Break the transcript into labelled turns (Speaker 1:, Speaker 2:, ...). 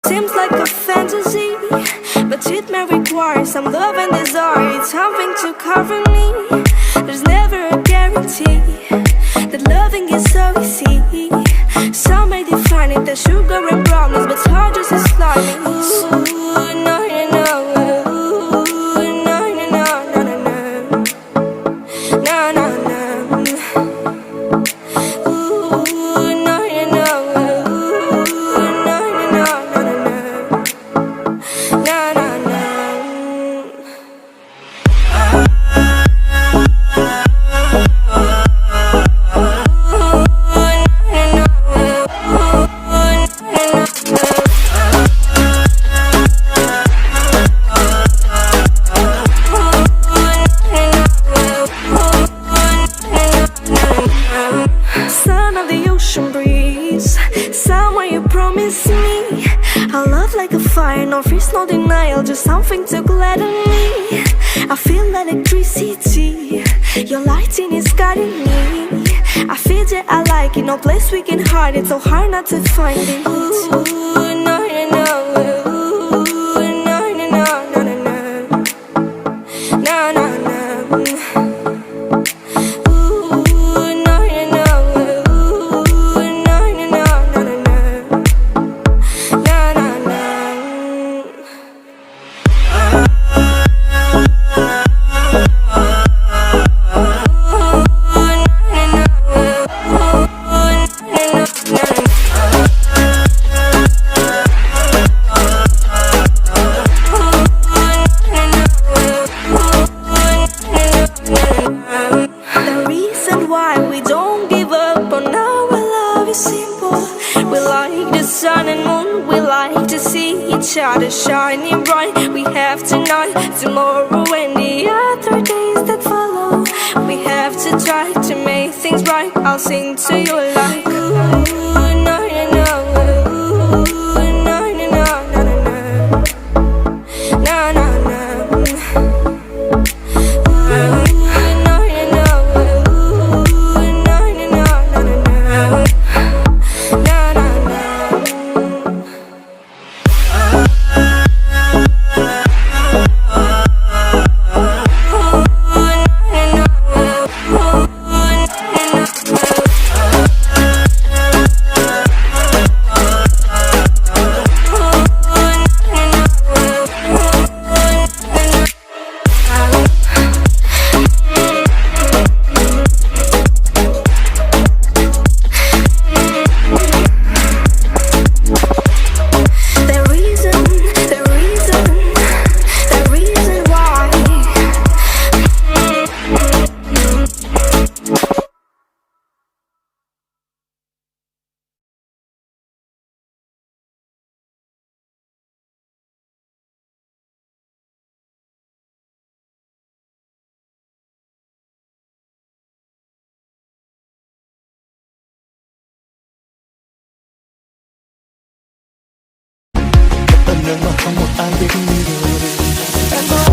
Speaker 1: Seems like a fantasy, but it may require some love and desire. It's something to cover me. There's never a guarantee that loving is so easy. Some may define it as sugar and brownies, but hard just as slimy. Ooh, no, no, no. Ooh, no, no, no, no, no, no. No, no, no. Ooh, no, no, no. Ooh, no, no, no, no, no, no. No, no, no. Son of the ocean breeze, somewhere you promised me a love like a fire, no fears, no denial, just something to gladden me. I feel electricity, your lighting is guiding me. I feel that I like it, no place we can hide it, so hard not to find it. Ooh, no, no, no. Ooh, no, no, no, no, no, no. No, no, no. The reason why we don't give up on our love is simple. We like the sun and moon, we like to see each other shining bright. We have tonight, tomorrow and the other days that follow. We have to try to make things right. I'll sing to you like ooh, no, no, no. Ooh, no, no, no, no, no, no. No, no, no.
Speaker 2: nhưng mà không một ai biết điều.